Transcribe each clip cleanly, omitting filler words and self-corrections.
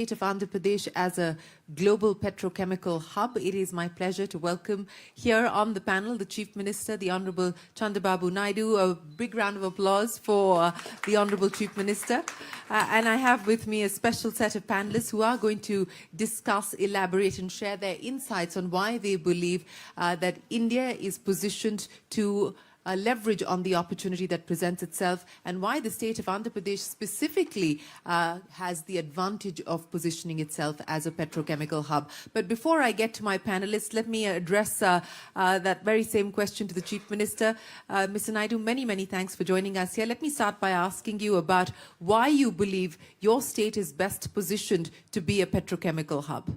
State of Andhra Pradesh as a global petrochemical hub. It is my pleasure to welcome here on the panel the Chief Minister, the Honorable Chandrababu Naidu. A big round of applause for the Honorable Chief Minister. And I have with me a special set of panelists who are going to discuss, elaborate and share their insights on why they believe that India is positioned to leverage on the opportunity that presents itself, and why the state of Andhra Pradesh specifically has the advantage of positioning itself as a petrochemical hub. But before I get to my panelists, let me address that very same question to the Chief Minister. Mr. Naidu, many thanks for joining us here. Let me start by asking you about why you believe your state is best positioned to be a petrochemical hub.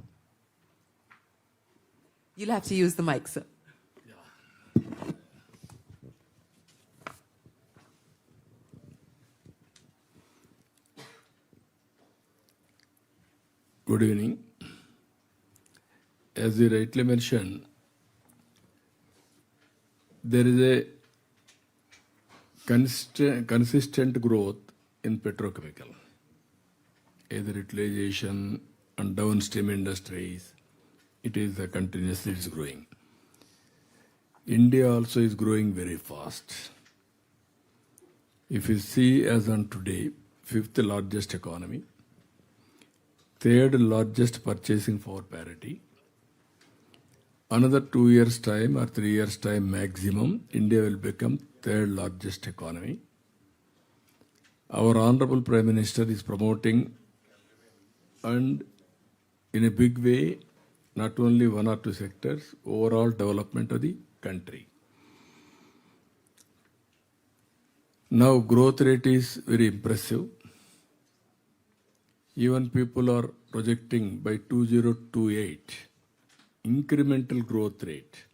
You'll have to use the mic, sir. Good evening. As you rightly mentioned, there is a consistent growth in petrochemical, either utilization and downstream industries. It is continuously growing. India also is growing very fast. If you see as on today, fifth largest economy, third largest purchasing power parity. Another 2 years' time or 3 years' time maximum, India will become third largest economy. Our Honorable Prime Minister is promoting, and in a big way, not only one or two sectors, overall development of the country. Now growth rate is very impressive. Even people are projecting by 2028 incremental growth rate.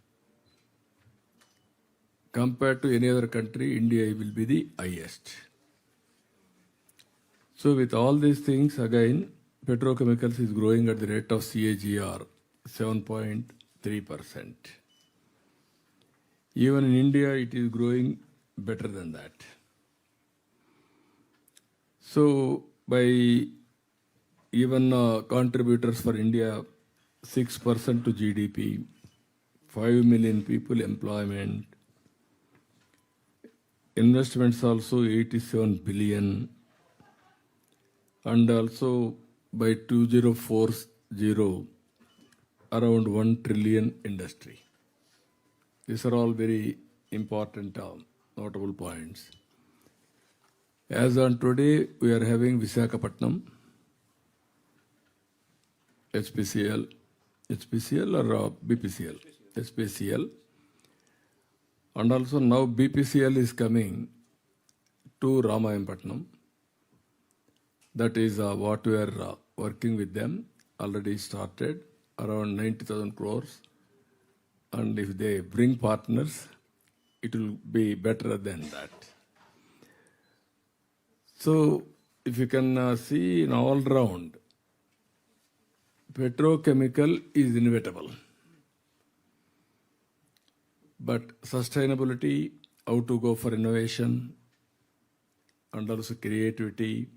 Compared to any other country, India will be the highest. So with all these things, again, petrochemicals is growing at the rate of CAGR 7.3%. Even in India, it is growing better than that. So by even contributors for India, 6% to GDP, 5 million people employment, investments also 87 billion, and also by 2040, around 1 trillion industry. These are all very important notable points. As on today, we are having Visakhapatnam, HPCL or BPCL? HPCL. And also now BPCL is coming to Ramayampatnam. That is what we are working with them. Already started, around 90,000 crores. And if they bring partners, it will be better than that. So if you can see in all round, petrochemical is inevitable. But sustainability, how to go for innovation, and also creativity,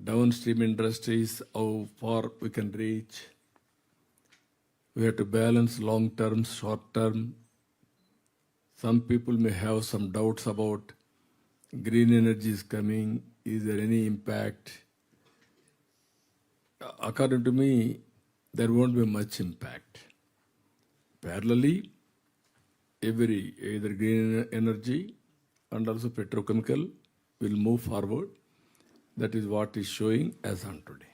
downstream industries, how far we can reach. We have to balance long term, short term. Some people may have some doubts about green energy is coming. Is there any impact? According to me, there won't be much impact. Parallelly, either green energy and also petrochemical will move forward. That is what is showing as on today.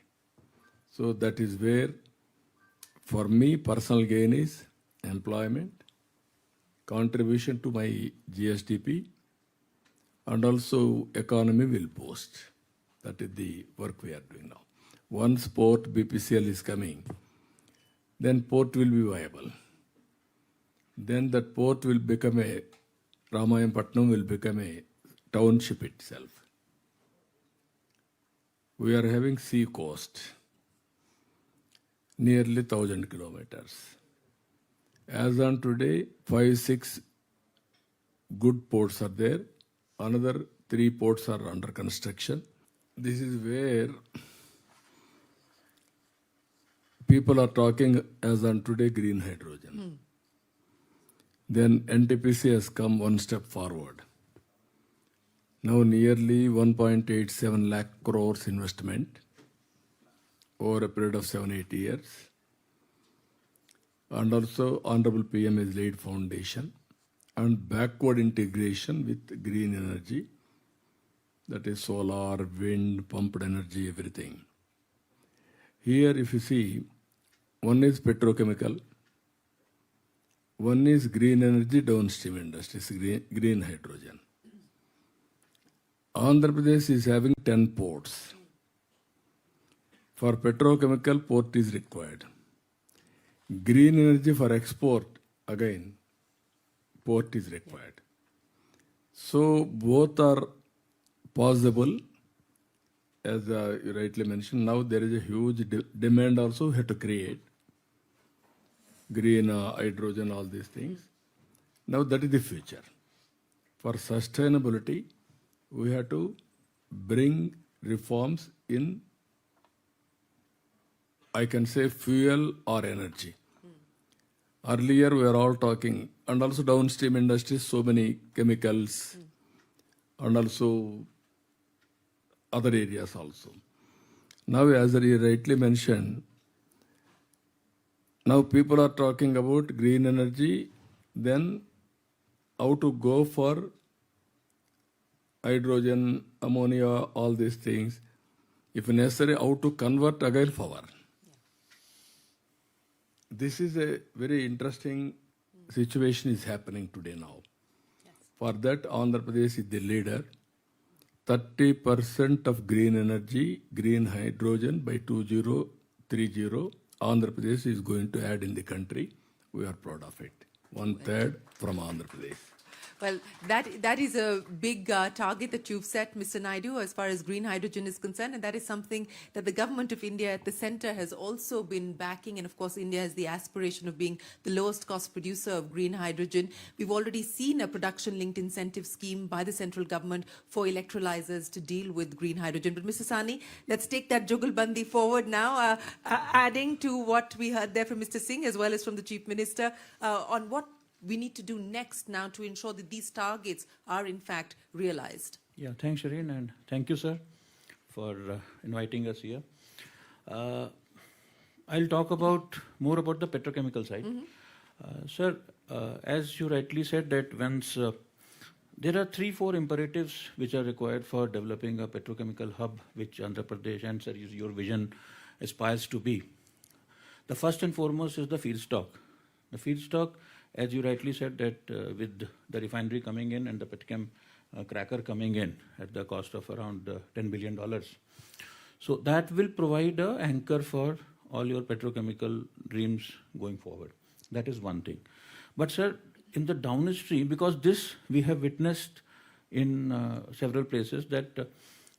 So that is where, for me, personal gain is employment, contribution to my GSDP, and also economy will boost. That is the work we are doing now. Once port BPCL is coming, then port will be viable. Then that port will become Ramayampatnam will become a township itself. We are having sea coast, nearly 1,000 kilometers. As on today, 5-6 good ports are there. Another 3 ports are under construction. This is where people are talking as on today green hydrogen. Then NTPC has come one step forward. Now nearly 1.87 lakh crores investment over a period of 7-8 years. And also Honorable PM has laid foundation and backward integration with green energy, that is solar, wind, pumped energy, everything. Here if you see, one is petrochemical, one is green energy downstream industries, green hydrogen. Andhra Pradesh is having 10 ports. For petrochemical, port is required. Green energy for export, again, port is required. So both are possible, as you rightly mentioned. Now there is a huge demand also we have to create. Green hydrogen, all these things. Now that is the future. For sustainability, we have to bring reforms in, I can say, fuel or energy. Earlier we were all talking, and also downstream industries, so many chemicals, and also other areas also. Now, as you rightly mentioned, now people are talking about green energy, then how to go for hydrogen, ammonia, all these things. If necessary, how to convert again power. This is a very interesting situation is happening today now. For that, Andhra Pradesh is the leader. 30% of green energy, green hydrogen by 2030, Andhra Pradesh is going to add in the country. We are proud of it. 1/3 from Andhra Pradesh. Well, that is a big target that you've set, Mr. Naidu, as far as green hydrogen is concerned, and that is something that the government of India at the center has also been backing. And of course, India has the aspiration of being the lowest cost producer of green hydrogen. We've already seen a production-linked incentive scheme by the central government for electrolyzers to deal with green hydrogen. But Mr. Sani, let's take that jugalbandi forward now, adding to what we heard there from Mr. Singh as well as from the Chief Minister on what we need to do next now to ensure that these targets are in fact realized. Yeah, thanks, Shireen, and thank you, sir, for inviting us here. I'll talk more about the petrochemical side. Sir, as you rightly said, that once there are 3-4 imperatives which are required for developing a petrochemical hub, which Andhra Pradesh and sir, your vision aspires to be. The first and foremost is the feedstock. The feedstock, as you rightly said, that with the refinery coming in and the petchem cracker coming in at the cost of around $10 billion. So that will provide an anchor for all your petrochemical dreams going forward. That is one thing. But sir, in the downstream, because this we have witnessed in several places, that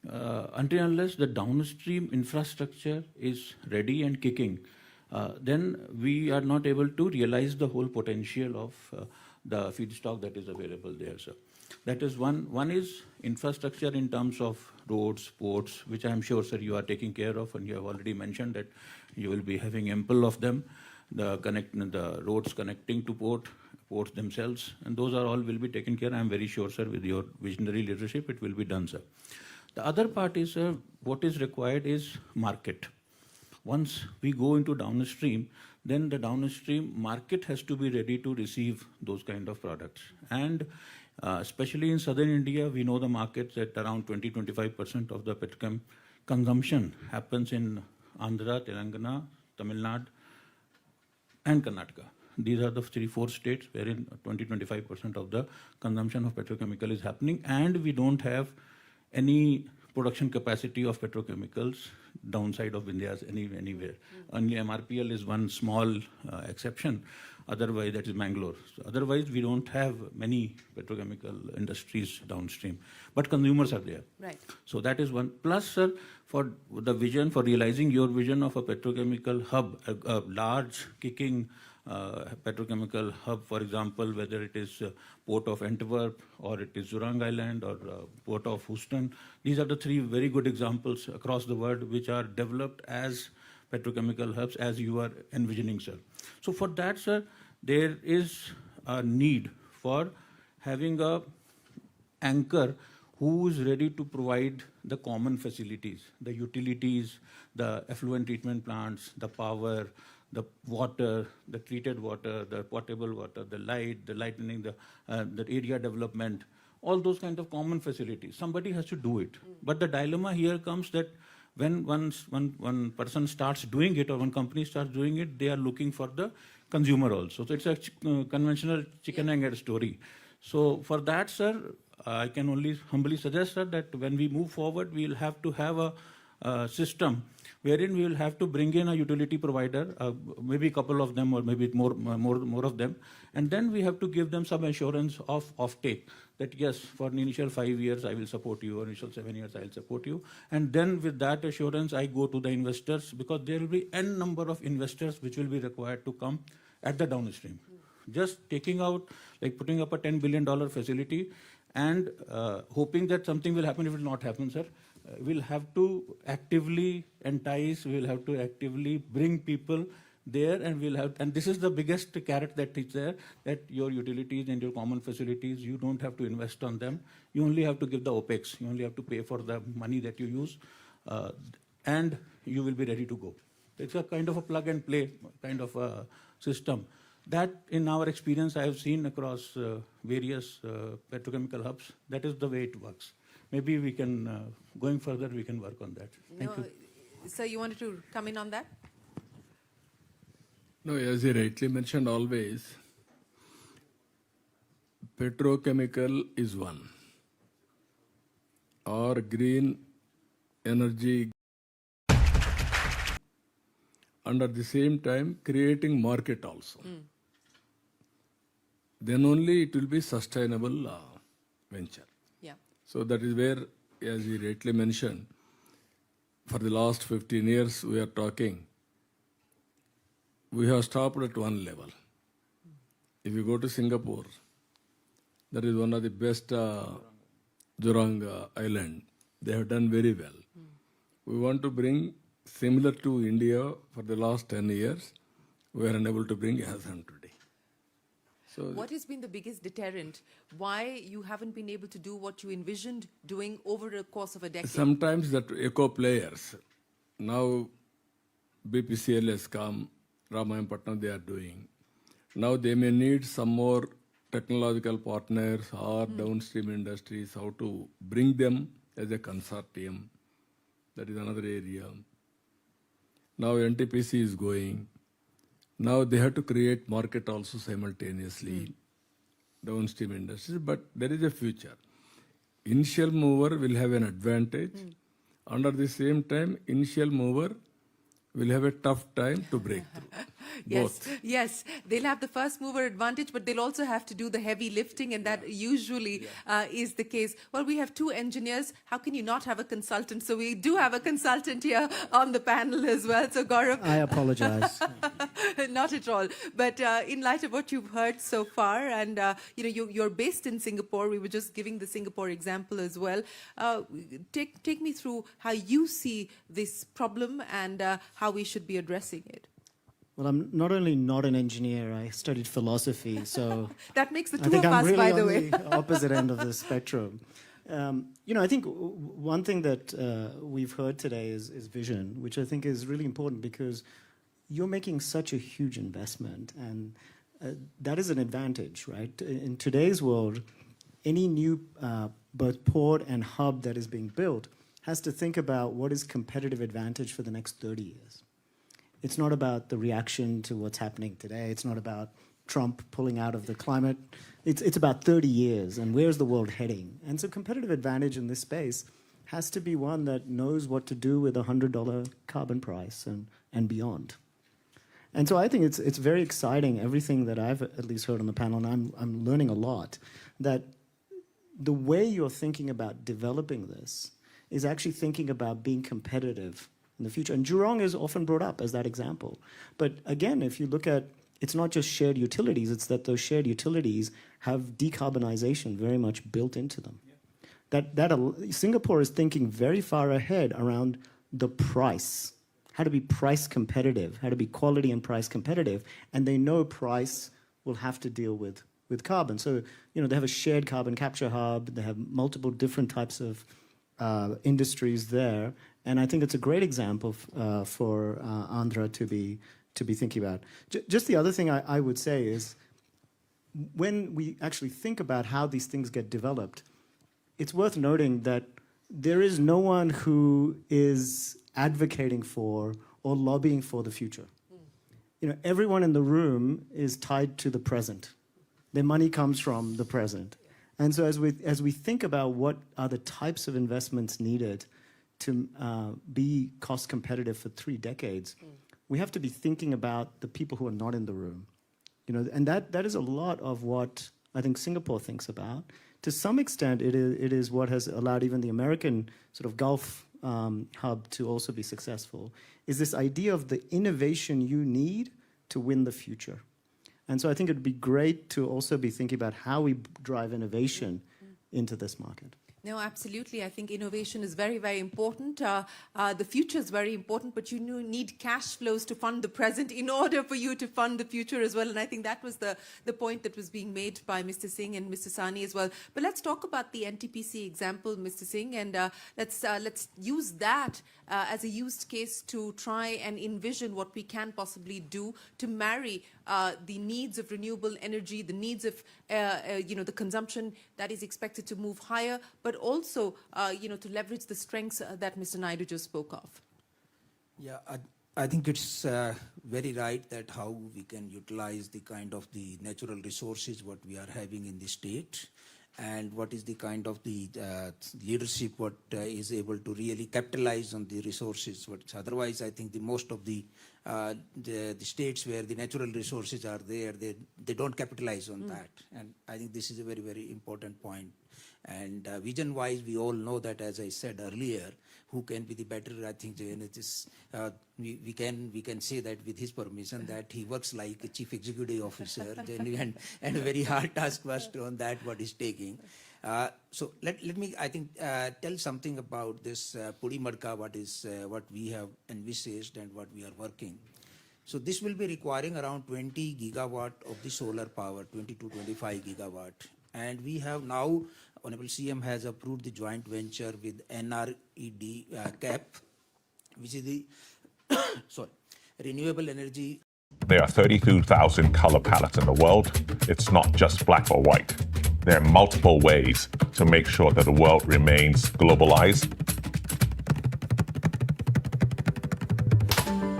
until unless the downstream infrastructure is ready and kicking, then we are not able to realize the whole potential of the feedstock that is available there, sir. That is one. One is infrastructure in terms of roads, ports, which I am sure, sir, you are taking care of, and you have already mentioned that you will be having ample of them. The roads connecting to ports themselves, and those are all will be taken care. I am very sure, sir, with your visionary leadership, it will be done, sir. The other part is, sir, what is required is market. Once we go into downstream, then the downstream market has to be ready to receive those kind of products. And especially in southern India, we know the markets that around 20-25% of the petchem consumption happens in Andhra, Telangana, Tamil Nadu, and Karnataka. These are the 3-4 states wherein 20-25% of the consumption of petrochemical is happening, and we don't have any production capacity of petrochemicals downside of India's anywhere. Only MRPL is one small exception. Otherwise, that is Mangalore. So otherwise, we don't have many petrochemical industries downstream, but consumers are there. Right. So that is one. Plus, sir, for the vision, for realizing your vision of a petrochemical hub, a large kicking petrochemical hub, for example, whether it is Port of Antwerp or it is Zurang Island or Port of Houston. These are the 3 very good examples across the world which are developed as petrochemical hubs as you are envisioning, sir. So for that, sir, there is a need for having a anchor who is ready to provide the common facilities, the utilities, the effluent treatment plants, the power, the water, the treated water, the potable water, the light, the lightning, the area development, all those kind of common facilities. Somebody has to do it. But the dilemma here comes that when one person starts doing it or one company starts doing it, they are looking for the consumer also. So it's a conventional chicken and egg story. So for that, sir, I can only humbly suggest, sir, that when we move forward, we'll have to have a system wherein we will have to bring in a utility provider, maybe a couple of them or maybe more of them, and then we have to give them some assurance of offtake that yes, for the initial 5 years I will support you, or initial 7 years I will support you, and then with that assurance I go to the investors, because there will be n number of investors which will be required to come at the downstream. Just taking out, like putting up a $10 billion facility and hoping that something will happen, it will not happen, sir. We'll have to actively entice, we'll have to actively bring people there, and we'll have, and this is the biggest carrot that is there, that your utilities and your common facilities, you don't have to invest on them. You only have to give the OPEX. You only have to pay for the money that you use, and you will be ready to go. It's a kind of a plug and play kind of a system. That, in our experience, I have seen across various petrochemical hubs. That is the way it works. Maybe we can, going further, we can work on that. Thank you. Sir, you wanted to come in on that? No, as you rightly mentioned, always, petrochemical is one, or green energy, and at the same time creating market also. Then only it will be sustainable venture. Yeah. So that is where, as you rightly mentioned, for the last 15 years we are talking, we have stopped at one level. If you go to Singapore, that is one of the best Jurong island. They have done very well. We want to bring similar to India for the last 10 years. We are unable to bring as on today. So what has been the biggest deterrent? Why you haven't been able to do what you envisioned doing over the course of a decade? sometimes that eco players, now BPCL has come, Ramayapatnam they are doing. Now they may need some more technological partners or downstream industries, how to bring them as a consortium. That is another area. Now NTPC is going. Now they have to create market also simultaneously, downstream industries, but there is a future. Initial mover will have an advantage, and at the same time, initial mover will have a tough time to break through. Yes, Both. yes. They'll have the first mover advantage, but they'll also have to do the heavy lifting, and that usually is the case. Well, we have two engineers. How can you not have a consultant? So we do have a consultant here on the panel as well. So Gaurav. I apologize. Not at all. But in light of what you've heard so far, and you're based in Singapore, we were just giving the Singapore example as well. Take me through how you see this problem and how we should be addressing it. Well, I'm not only not an engineer, I studied philosophy, so That makes the I two think of I'm us, really by on the way. the opposite end of the spectrum. I think one thing that we've heard today is vision, which I think is really important because you're making such a huge investment, and that is an advantage, right? In today's world, any new both port and hub that is being built has to think about what is competitive advantage for the next 30 years. It's not about the reaction to what's happening today. It's not about Trump pulling out of the climate. It's about 30 years and where's the world heading. And so competitive advantage in this space has to be one that knows what to do with a $100 carbon price and beyond. And so I think it's very exciting, everything that I've at least heard on the panel, and I'm learning a lot, that the way you're thinking about developing this is actually thinking about being competitive in the future. And Jurong is often brought up as that example. But again, if you look at, it's not just shared utilities, it's that those shared utilities have decarbonization very much built into them. Yeah. Singapore is thinking very far ahead around the price. how to be price competitive, how to be quality and price competitive, and they know price will have to deal with carbon. So, they have a shared carbon capture hub, they have multiple different types of industries there, and I think it's a great example for Andhra to be thinking about. Just the other thing I would say is, when we actually think about how these things get developed, it's worth noting that there is no one who is advocating for or lobbying for the future. Everyone in the room is tied to the present. Their money comes from the present. And so as we think about what are the types of investments needed to be cost competitive for 3 decades, we have to be thinking about the people who are not in the room. And that is a lot of what I think Singapore thinks about. To some extent, it is what has allowed even the American sort of Gulf hub to also be successful, is this idea of the innovation you need to win the future. And so I think it would be great to also be thinking about how we drive innovation into this market. No, absolutely. I think innovation is very, very important. The future is very important, but you need cash flows to fund the present in order for you to fund the future as well. And I think that was the point that was being made by Mr. Singh and Mr. Sani as well. But let's talk about the NTPC example, Mr. Singh, and let's use that as a used case to try and envision what we can possibly do to marry the needs of renewable energy, the needs of the consumption that is expected to move higher, but also to leverage the strengths that Mr. Naidu just spoke of. Yeah, I think it's very right that how we can utilize the kind of the natural resources what we are having in the state, and what is the kind of the leadership what is able to really capitalize on the resources. Otherwise, I think the most of the states where the natural resources are there, they don't capitalize on that. And I think this is a very, very important point. And vision-wise, we all know that, as I said earlier, who can be the better. I think we can say that with his permission that he works like a chief executive officer, and a very hard task was on that what he's taking. So let me I think tell something about this Pudi Madka, what we have envisaged and what we are working. So this will be requiring around 20 gigawatt of the solar power, 20 to 25 gigawatt. And we have now, Honorable CM has approved the joint venture with NRED CAP, which is the Renewable Energy. There are 32,000 color palettes in the world. It's not just black or white. There are multiple ways to make sure that the world remains globalized.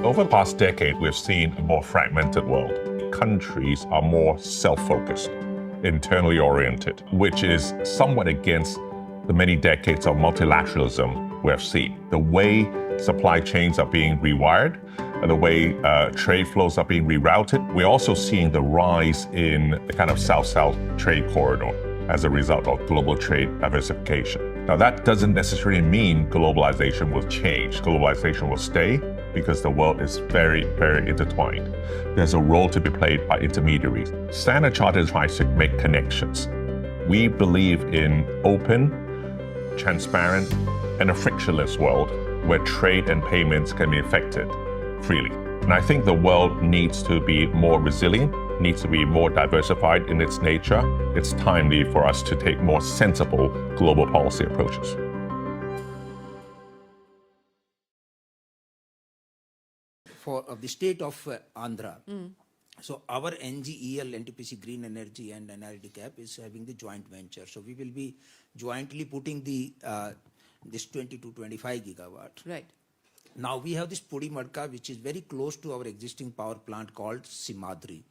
Over the past decade, we've seen a more fragmented world. Countries are more self-focused, internally oriented, which is somewhat against the many decades of multilateralism we have seen. The way supply chains are being rewired, the way trade flows are being rerouted, we're also seeing the rise in the kind of South-South trade corridor as a result of global trade diversification. Now, that doesn't necessarily mean globalization will change. Globalization will stay because the world is very, very intertwined. There's a role to be played by intermediaries. Standard Chartered tries to make connections. We believe in open, transparent, and a frictionless world where trade and payments can be effected freely. And I think the world needs to be more resilient, needs to be more diversified in its nature. It's timely for us to take more sensible global policy approaches. For the state of Andhra. So our NGEL, NTPC Green Energy and NRD CAP is having the joint venture. So we will be jointly putting the this 20 to 25 gigawatt. Right. Now we have this Pudi Madka, which is very close to our existing power plant called Simadri.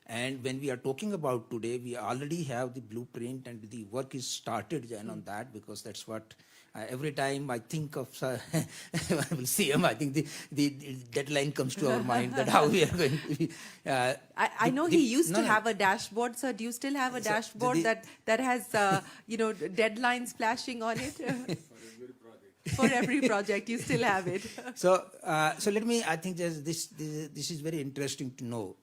And when we are talking about today, we already have the blueprint and the work is started on that, because that's what every time I think of CM, I think the deadline comes to our mind that how we are going to be. I know he used to have a dashboard, sir. Do you still have a dashboard that has deadlines flashing on it? For every project, you still have it. So let me, I think this is very interesting to know.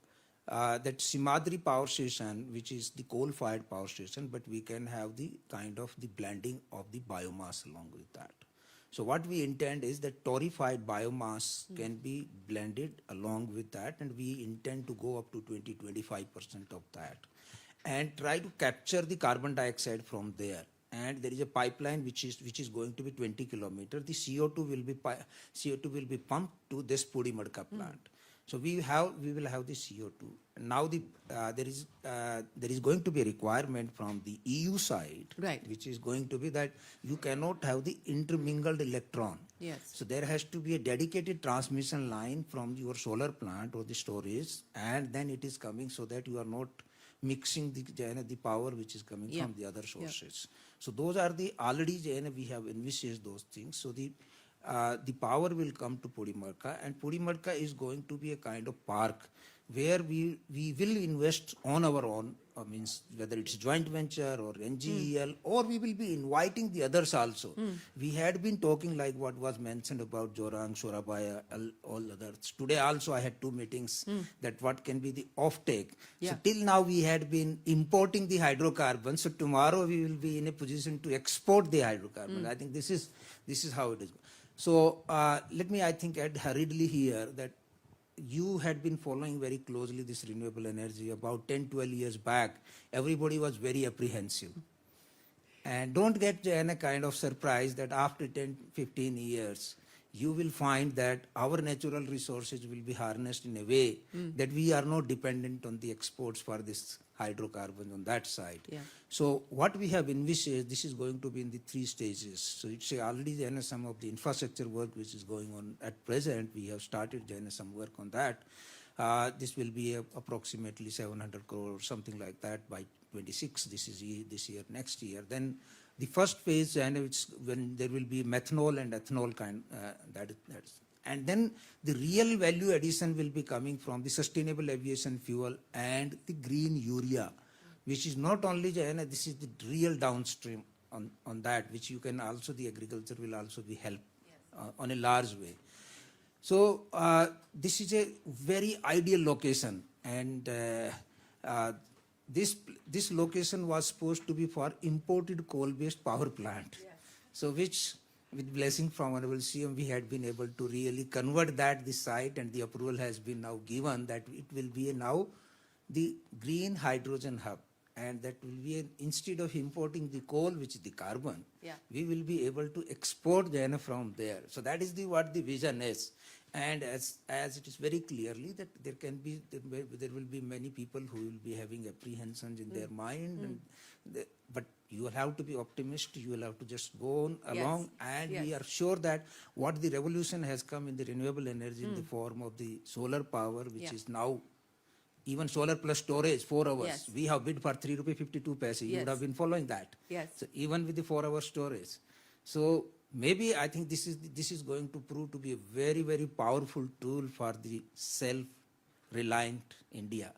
That Simadri power station, which is the coal-fired power station, but we can have the kind of the blending of the biomass along with that. So what we intend is that torrefied biomass can be blended along with that, and we intend to go up to 20-25% of that, and try to capture the carbon dioxide from there. And there is a pipeline which is going to be 20 kilometers. The CO2 will be pumped to this Pudimadka plant. So we will have the CO2. Now there is going to be a requirement from the EU side, Right. which is going to be that you cannot have the intermingled electron. Yes. So there has to be a dedicated transmission line from your solar plant or the storage, and then it is coming so that you are not mixing the power which is coming Yeah. from the other sources. So those are already we have envisaged those things. So the power will come to Pudimadka, and Pudimadka is going to be a kind of park where we will invest on our own, means whether it's joint venture or NGEL, or we will be inviting the others also. We had been talking like what was mentioned about Jorang, Surabaya, all others. Today also I had 2 meetings that what can be the offtake. Yeah. So till now we had been importing the hydrocarbons. So tomorrow we will be in a position to export the hydrocarbons. I think this is how it is. So let me, I think, add hurriedly here that you had been following very closely this renewable energy. About 10-12 years back, everybody was very apprehensive. And don't get a kind of surprise that after 10-15 years, you will find that our natural resources will be harnessed in a way that we are not dependent on the exports for this hydrocarbon on that side. Yeah. So what we have envisaged, this is going to be in the 3 stages. So it's already some of the infrastructure work which is going on at present. We have started some work on that. This will be approximately 700 crore or something like that by 26. This year, next year. Then the first phase, and it's when there will be methanol and ethanol kind. And then the real value addition will be coming from the sustainable aviation fuel and the green urea, which is not only this is the real downstream on that, which you can also, the agriculture will also be helped on a large way. So this is a very ideal location, and this location was supposed to be for imported coal-based power plant. Yes. So which, with blessing from Honorable CM, we had been able to really convert this site, and the approval has been now given that it will be now the green hydrogen hub, and that will be instead of importing the coal, which is the carbon, we will be able to export from there. So that is what the vision is. And as it is very clearly that there will be many people who will be having apprehensions in their mind, but you will have to be optimistic. You will have to just go on along, and we are sure that what the revolution has come in the renewable energy in the form of the solar power, which is now even solar plus storage, 4 hours. Yes. We have bid for 3 rupees 52 paise. You would have been following that. Yes. So even with the 4-hour storage. So maybe I think this is going to prove to be a very, very powerful tool for the self-reliant India.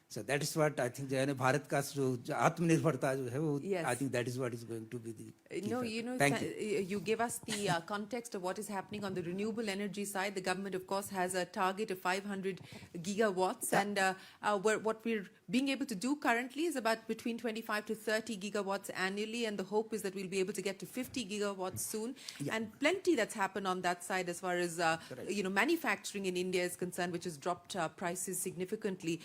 So that is what I think Bharat ka jo Atmanirbharta jo hai, wo, Yes. I think that is what is going to be the key No, factor. Thank you. you gave us the context of what is happening on the renewable energy side. The government, of course, has a target of 500 gigawatts, and what we're being able to do currently is about between 25 to 30 gigawatts annually, and the hope is that we'll be able to get to 50 gigawatts soon. And plenty that's happened on that side as far as manufacturing in India is concerned, which has dropped prices significantly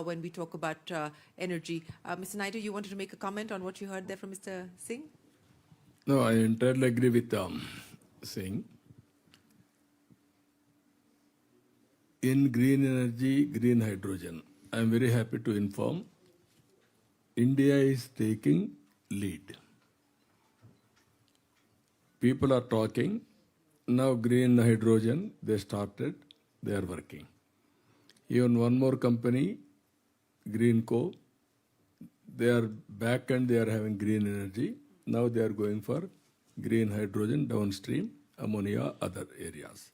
when we talk about energy. Mr. Naidu, you wanted to make a comment on what you heard there from Mr. Singh? No, I entirely agree with Singh. In green energy, green hydrogen, I am very happy to inform India is taking lead. People are talking. Now green hydrogen, they started, they are working. Even one more company, Greenco, they are back and they are having green energy. Now they are going for green hydrogen downstream, ammonia, other areas.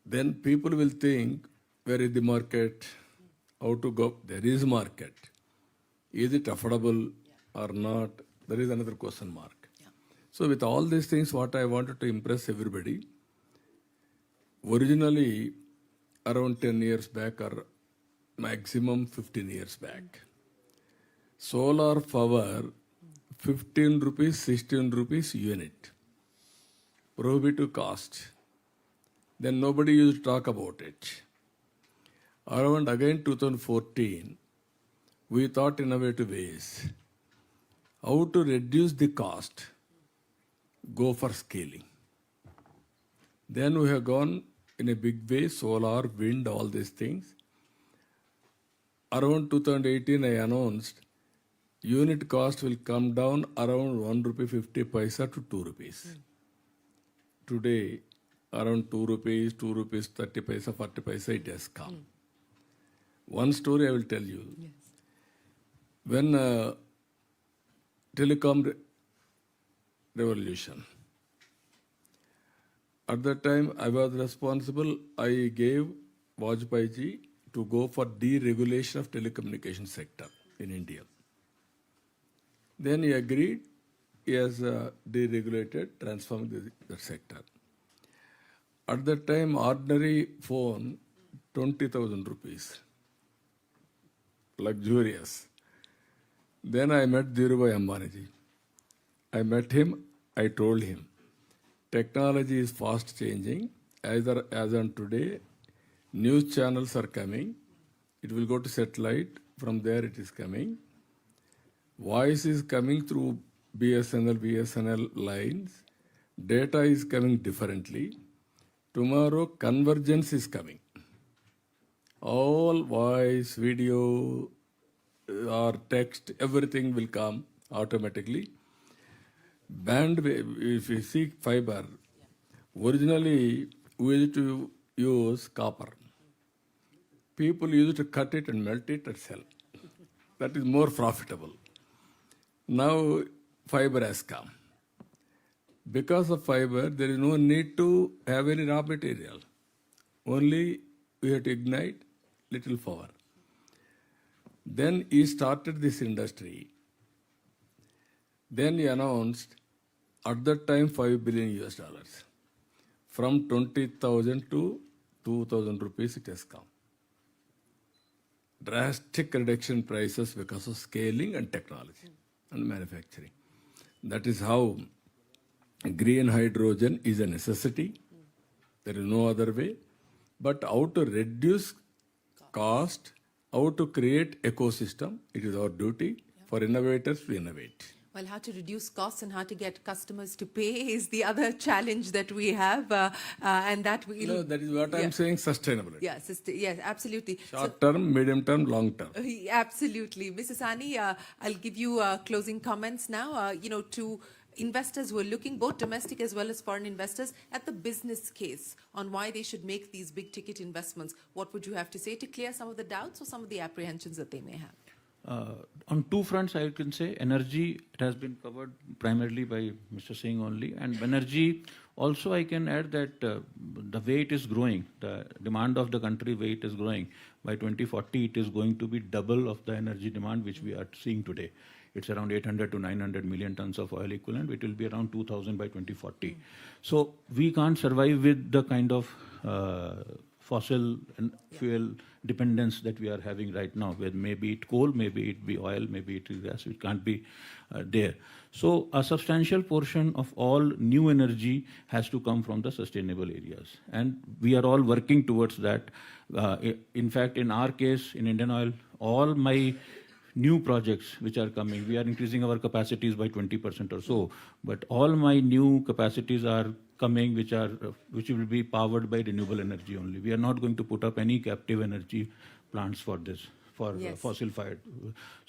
Then people will think, where is the market? How to go? There is market. Is it affordable or not? There is another question mark. Yeah. So with all these things, what I wanted to impress everybody, originally around 10 years back or maximum 15 years back, solar power 15 rupees, 16 rupees unit. prohibitive cost. Then nobody used to talk about it. Around again 2014, we thought innovative ways. How to reduce the cost, go for scaling. Then we have gone in a big way, solar, wind, all these things. Around 2018, I announced unit cost will come down around 1 rupee 50 paisa to 2 rupees. Today, around 2 rupees, 2 rupees 30 paisa, 40 paisa, it has come. One story I will tell you. Yes. When telecom revolution, at that time I was responsible, I gave Vajpayee ji to go for deregulation of telecommunication sector in India. Then he agreed, he has deregulated, transformed the sector. At that time, ordinary phone, 20,000 rupees. Luxurious. Then I met Dhirubhai Ambani ji. I met him, I told him, technology is fast changing. As on today, news channels are coming. It will go to satellite. From there it is coming. Voice is coming through BSNL lines. Data is coming differently. Tomorrow, convergence is coming. All voice, video, or text, everything will come automatically. Bandwidth, if you see fiber, originally we used to use copper. People used to cut it and melt it and sell. That is more profitable. Now fiber has come. Because of fiber, there is no need to have any raw material. Only we have to ignite little power. Then he started this industry. Then he announced, at that time, $5 billion US. From 20,000 to 2,000 rupees it has come. Drastic reduction prices because of scaling and technology and manufacturing. That is how green hydrogen is a necessity. There is no other way. But how to reduce cost, how to create ecosystem, it is our duty for innovators to innovate. Well, how to reduce costs and how to get customers to pay is the other challenge that we have, and that we. No, that is what I'm saying. Sustainability. Yes, yes, absolutely. Short term, medium term, long term. Absolutely, Mrs. Sani. I'll give you closing comments now. To investors who are looking, both domestic as well as foreign investors, at the business case on why they should make these big ticket investments. What would you have to say to clear some of the doubts or some of the apprehensions that they may have? On two fronts, I can say energy, it has been covered primarily by Mr. Singh only, and energy also I can add that the way it is growing, the demand of the country way it is growing, by 2040 it is going to be double of the energy demand which we are seeing today. It's around 800 to 900 million tons of oil equivalent. It will be around 2,000 by 2040. So we can't survive with the kind of fossil and fuel dependence that we are having right now, where maybe it coal, maybe it be oil, maybe it is gas. It can't be there. So a substantial portion of all new energy has to come from the sustainable areas. And we are all working towards that. In fact, in our case, in Indian Oil, all my new projects which are coming, we are increasing our capacities by 20% or so, but all my new capacities are coming which will be powered by renewable energy only. We are not going to put up any captive energy plants for this, for fossil fired.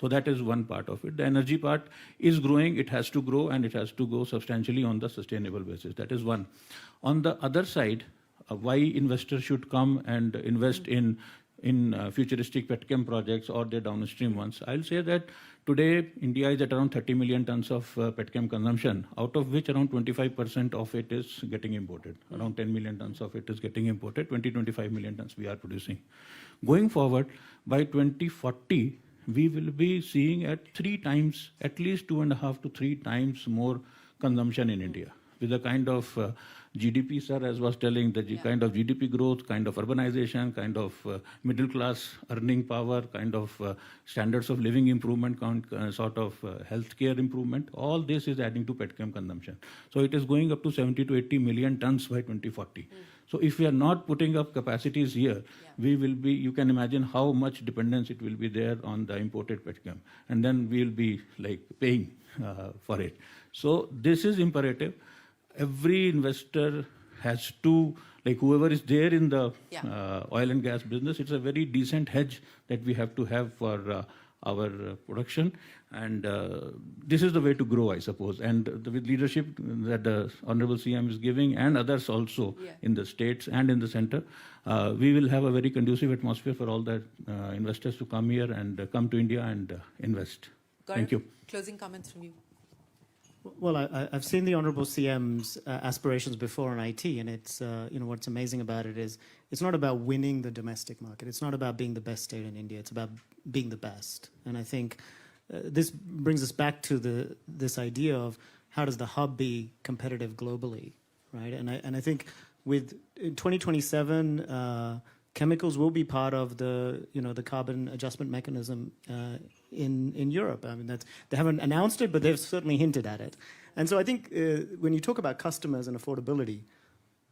So that is one part of it. The energy part is growing, it has to grow, and it has to go substantially on the sustainable basis. That is one. On the other side, why investors should come and invest in futuristic petchem projects or their downstream ones. I'll say that today India is at around 30 million tons of petchem consumption, out of which around 25% of it is getting imported. Around 10 million tons of it is getting imported, 20-25 million tons we are producing. Going forward, by 2040, we will be seeing at least 2.5 to 3 times more consumption in India, with the kind of GDP, sir, as was telling, the kind of GDP growth, kind of urbanization, kind of middle class earning power, kind of standards of living improvement, sort of healthcare improvement, all this is adding to petchem consumption. So it is going up to 70 to 80 million tons by 2040. So if we are not putting up capacities here, we will be, you can imagine how much dependence it will be there on the imported petchem. And then we will be like paying for it. So this is imperative. Every investor has to, like whoever is there in the oil and gas business, it's a very decent hedge that we have to have for our production. And this is the way to grow, I suppose. And with leadership that the Honorable CM is giving and others also in the states and in the center, we will have a very conducive atmosphere for all the investors to come here and come to India and invest. Gaurav, Thank you. Closing comments from you. Well, I've seen the Honorable CM's aspirations before on IT, and it's what's amazing about it is it's not about winning the domestic market. It's not about being the best state in India. It's about being the best. And I think this brings us back to this idea of how does the hub be competitive globally, right? And I think with in 2027. Chemicals will be part of the carbon adjustment mechanism in Europe. I mean, they haven't announced it, but they've certainly hinted at it. And so I think when you talk about customers and affordability,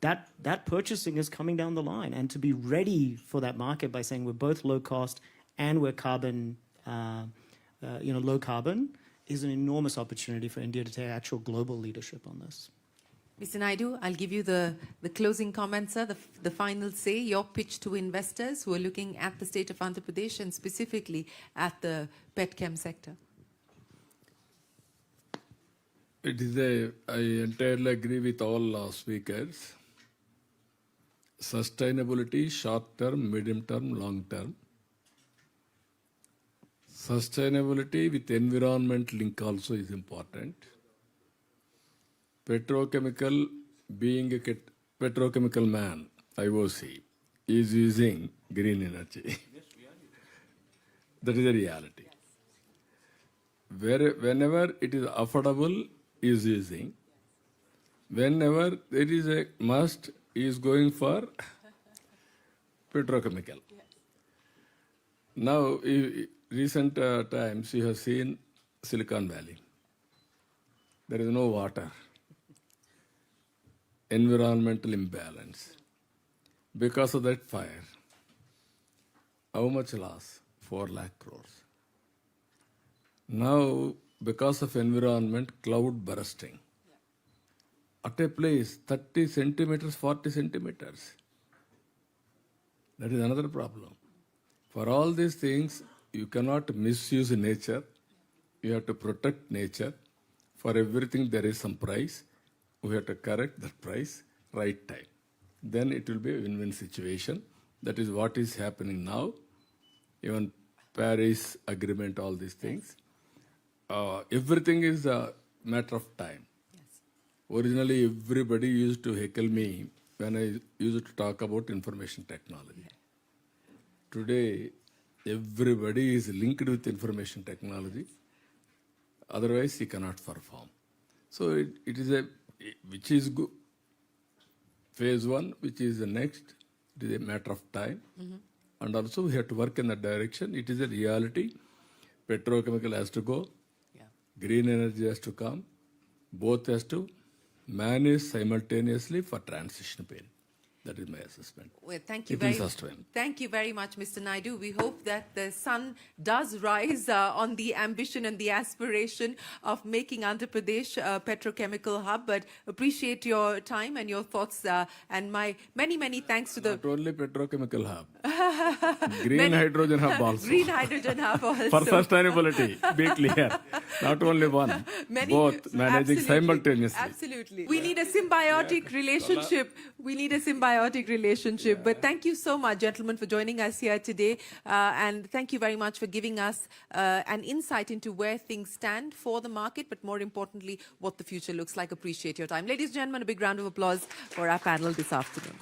that purchasing is coming down the line, and to be ready for that market by saying we're both low cost and we're carbon, low carbon, is an enormous opportunity for India to take actual global leadership on this. Mr. Naidu, I'll give you the closing comments, sir, the final say, your pitch to investors who are looking at the state of Andhra Pradesh and specifically at the petchem sector. I entirely agree with all speakers. Sustainability, short term, medium term, long term. Sustainability with environment link also is important. Petrochemical, being a petrochemical man, IOC, is using green energy. That is a reality. Whenever it is affordable, is using. Whenever there is a must, is going for petrochemical. Now, recent times, you have seen Silicon Valley. There is no water. Environmental imbalance. Because of that fire, how much loss? 4 lakh crores. Now, because of environment, cloud bursting. At a place, 30 centimeters, 40 centimeters. That is another problem. For all these things, you cannot misuse nature. You have to protect nature. For everything, there is some price. We have to correct that price, right time. Then it will be a win-win situation. That is what is happening now. Even Paris Agreement, all these things. Everything is a matter of time. Yes. Originally, everybody used to heckle me when I used to talk about information technology. Today, everybody is linked with information technology. Otherwise, he cannot perform. So it is which is good. Phase 1, which is the next, it is a matter of time. And also we have to work in that direction. It is a reality. Petrochemical has to go. Green energy has to come. Both has to manage simultaneously for transition period. That is my assessment. Well, thank you very much, Mr. Naidu. We hope that the sun does rise on the ambition and the aspiration of making Andhra Pradesh a petrochemical hub. But appreciate your time and your thoughts. And my many thanks to the... Not only petrochemical hub. Green hydrogen hub also. Green hydrogen hub also. For sustainability, be clear. Not only one. Both managing simultaneously. Absolutely. We need a symbiotic relationship. But thank you so much, gentlemen, for joining us here today. And thank you very much for giving us an insight into where things stand for the market, but more importantly, what the future looks like. Appreciate your time. Ladies and gentlemen, a big round of applause for our panel this afternoon.